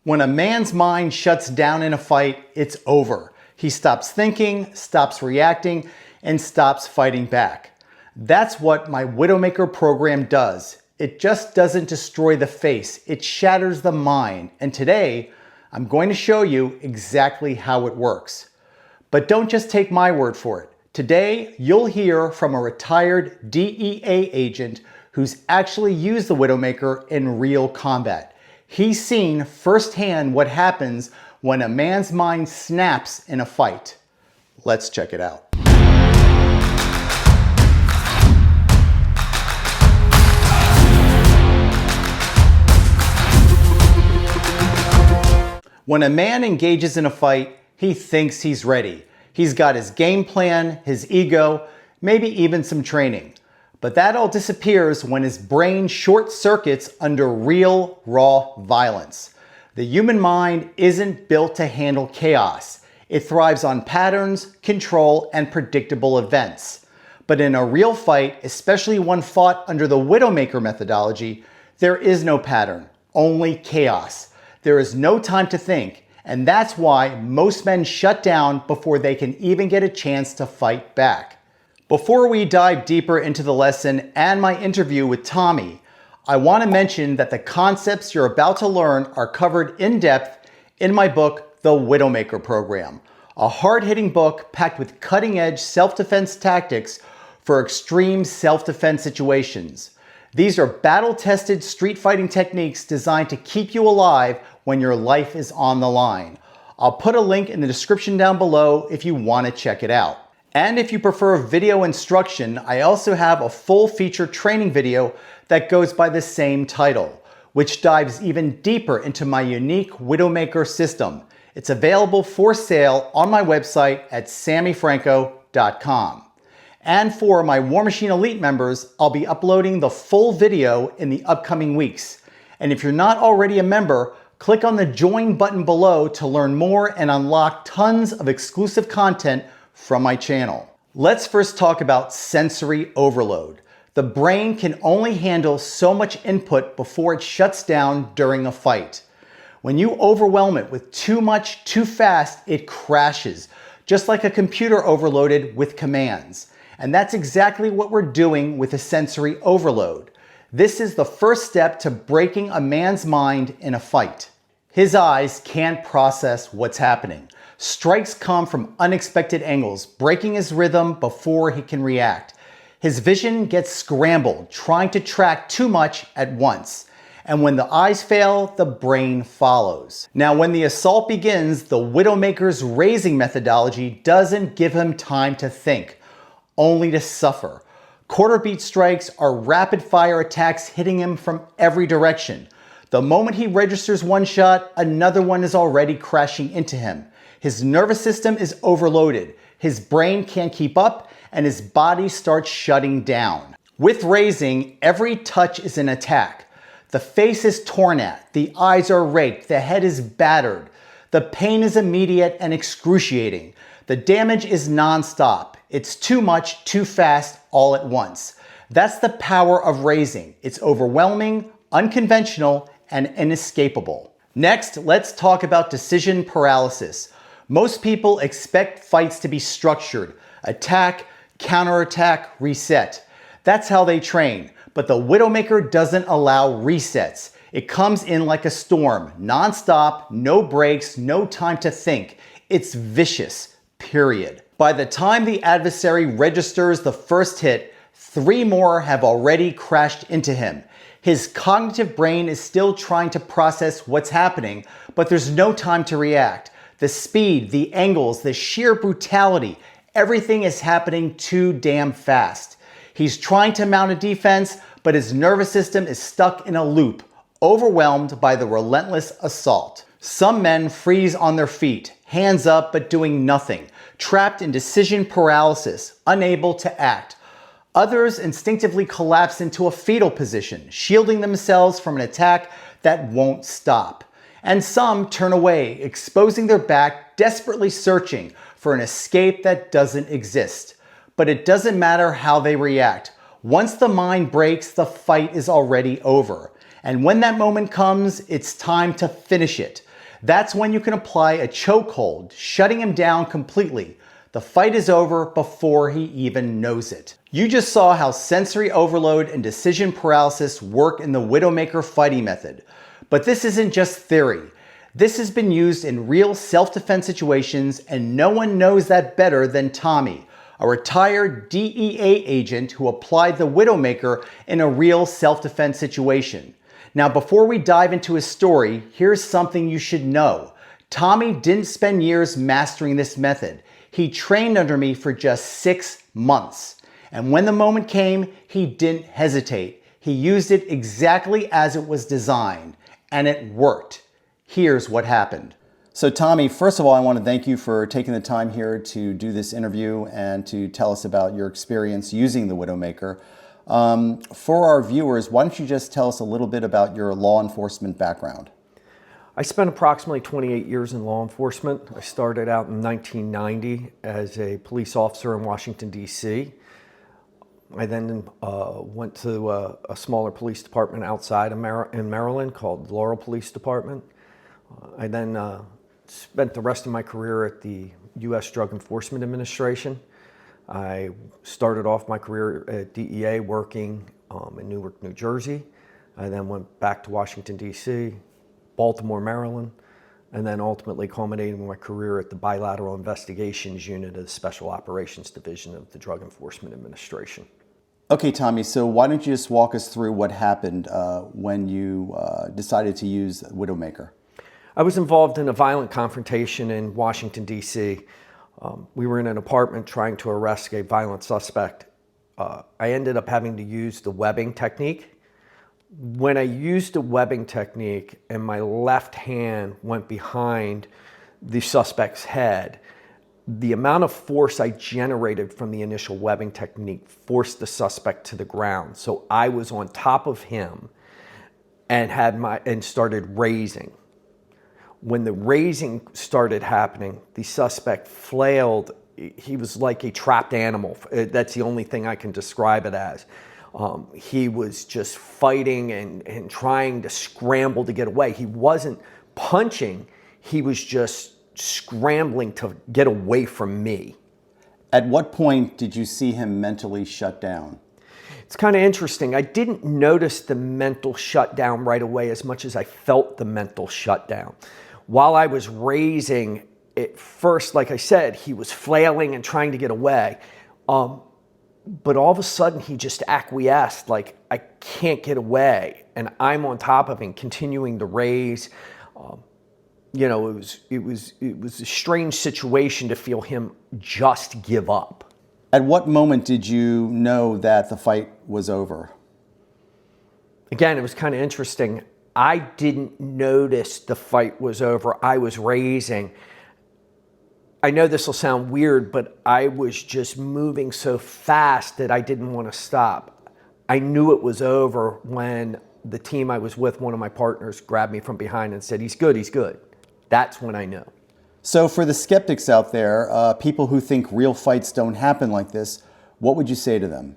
When a man's mind shuts down in a fight, it's over. He stops thinking, stops reacting, and stops fighting back. That's what my Widowmaker program does. It just doesn't destroy the face, it shatters the mind. And today, I'm going to show you exactly how it works. But don't just take my word for it. Today, you'll hear from a retired DEA agent who's actually used the Widowmaker in real combat. He's seen firsthand what happens when a man's mind snaps in a fight. Let's check it out. When a man engages in a fight, he thinks he's ready. He's got his game plan, his ego, maybe even some training. But that all disappears when his brain short circuits under real, raw violence. The human mind isn't built to handle chaos. It thrives on patterns, control, and predictable events. But in a real fight, especially one fought under the Widowmaker methodology, there is no pattern, only chaos. There is no time to think, and that's why most men shut down before they can even get a chance to fight back. Before we dive deeper into the lesson and my interview with Tommy, I want to mention that the concepts you're about to learn are covered in depth in my book, The Widowmaker Program, a hard-hitting book packed with cutting-edge self-defense tactics for extreme self-defense situations. These are battle-tested street fighting techniques designed to keep you alive when your life is on the line. I'll put a link in the description down below if you want to check it out. And if you prefer video instruction, I also have a full feature training video that goes by the same title, which dives even deeper into my unique Widowmaker system. It's available for sale on my website at sammyfranco.com. And for my War Machine Elite members, I'll be uploading the full video in the upcoming weeks. And if you're not already a member, click on the join button below to learn more and unlock tons of exclusive content from my channel. Let's first talk about sensory overload. The brain can only handle so much input before it shuts down during a fight. When you overwhelm it with too much, too fast, it crashes, just like a computer overloaded with commands. And that's exactly what we're doing with a sensory overload. This is the first step to breaking a man's mind in a fight. His eyes can't process what's happening. Strikes come from unexpected angles, breaking his rhythm before he can react. His vision gets scrambled, trying to track too much at once. And when the eyes fail, the brain follows. Now, when the assault begins, the Widowmaker's raising methodology doesn't give him time to think, only to suffer. Quarter beat strikes are rapid fire attacks hitting him from every direction. The moment he registers one shot, another one is already crashing into him. His nervous system is overloaded, his brain can't keep up, and his body starts shutting down. With raising, every touch is an attack. The face is torn at, the eyes are raked, the head is battered. The pain is immediate and excruciating. The damage is non-stop. It's too much, too fast, all at once. That's the power of raising. It's overwhelming, unconventional, and inescapable. Next, let's talk about decision paralysis. Most people expect fights to be structured: attack, counterattack, reset. That's how they train. But the Widowmaker doesn't allow resets. It comes in like a storm, non-stop, no breaks, no time to think. It's vicious, period. By the time the adversary registers the first hit, 3 more have already crashed into him. His cognitive brain is still trying to process what's happening, but there's no time to react. The speed, the angles, the sheer brutality, everything is happening too damn fast. He's trying to mount a defense, but his nervous system is stuck in a loop, overwhelmed by the relentless assault. Some men freeze on their feet, hands up but doing nothing, trapped in decision paralysis, unable to act. Others instinctively collapse into a fetal position, shielding themselves from an attack that won't stop. And some turn away, exposing their back, desperately searching for an escape that doesn't exist. But it doesn't matter how they react. Once the mind breaks, the fight is already over. And when that moment comes, it's time to finish it. That's when you can apply a chokehold, shutting him down completely. The fight is over before he even knows it. You just saw how sensory overload and decision paralysis work in the Widowmaker fighting method. But this isn't just theory. This has been used in real self-defense situations, and no one knows that better than Tommy, a retired DEA agent who applied the Widowmaker in a real self-defense situation. Now, before we dive into his story, here's something you should know. Tommy didn't spend years mastering this method. He trained under me for just 6 months. And when the moment came, he didn't hesitate. He used it exactly as it was designed, and it worked. Here's what happened. So Tommy, first of all, I want to thank you for taking the time here to do this interview and to tell us about your experience using the Widowmaker. For our viewers, why don't you just tell us a little bit about your law enforcement background? I spent approximately 28 years in law enforcement. I started out in 1990 as a police officer in Washington, D.C. I then went to a smaller police department outside of in Maryland called Laurel Police Department. I then spent the rest of my career at the U.S. Drug Enforcement Administration. I started off my career at DEA working in Newark, New Jersey. I then went back to Washington, D.C., Baltimore, Maryland, and then ultimately culminating my career at the Bilateral Investigations Unit of the Special Operations Division of the Drug Enforcement Administration. Okay, Tommy, so why don't you just walk us through what happened when you decided to use Widowmaker? I was involved in a violent confrontation in Washington, D.C. We were in an apartment trying to arrest a violent suspect. I ended up having to use the webbing technique. When I used the webbing technique and my left hand went behind the suspect's head, the amount of force I generated from the initial webbing technique forced the suspect to the ground. So I was on top of him and started raising. When the raising started happening, the suspect flailed. He was like a trapped animal. That's the only thing I can describe it as. He was just fighting and trying to scramble to get away. He wasn't punching. He was just scrambling to get away from me. At what point did you see him mentally shut down? It's kind of interesting. I didn't notice the mental shutdown right away as much as I felt the mental shutdown. While I was raising, at first, like I said, he was flailing and trying to get away. But all of a sudden, he just acquiesced, like, I can't get away. And I'm on top of him, continuing to raise. You know, it was a strange situation to feel him just give up. At what moment did you know that the fight was over? Again, it was kind of interesting. I didn't notice the fight was over. I was raising. I know this will sound weird, but I was just moving so fast that I didn't want to stop. I knew it was over when the team I was with, one of my partners, grabbed me from behind and said, "He's good, he's good." That's when I knew. So for the skeptics out there, people who think real fights don't happen like this, what would you say to them?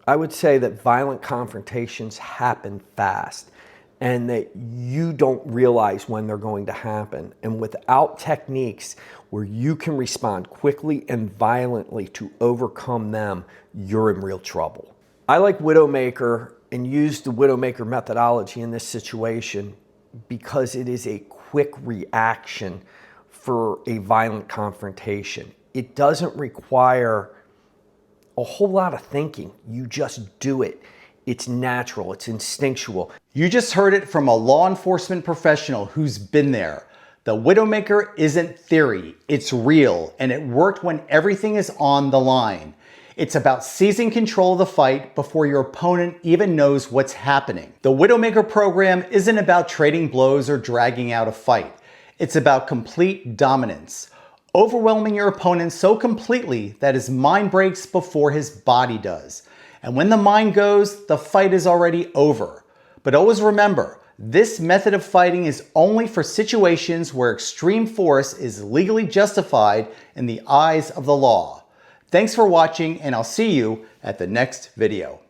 I would say that violent confrontations happen fast and that you don't realize when they're going to happen. And without techniques where you can respond quickly and violently to overcome them, you're in real trouble. I like Widowmaker and use the Widowmaker methodology in this situation because it is a quick reaction for a violent confrontation. It doesn't require a whole lot of thinking. You just do it. It's natural, it's instinctual. You just heard it from a law enforcement professional who's been there. The Widowmaker isn't theory, it's real, and it worked when everything is on the line. It's about seizing control of the fight before your opponent even knows what's happening. The Widowmaker program isn't about trading blows or dragging out a fight. It's about complete dominance, overwhelming your opponent so completely that his mind breaks before his body does. And when the mind goes, the fight is already over. But always remember, this method of fighting is only for situations where extreme force is legally justified in the eyes of the law. Thanks for watching, and I'll see you at the next video.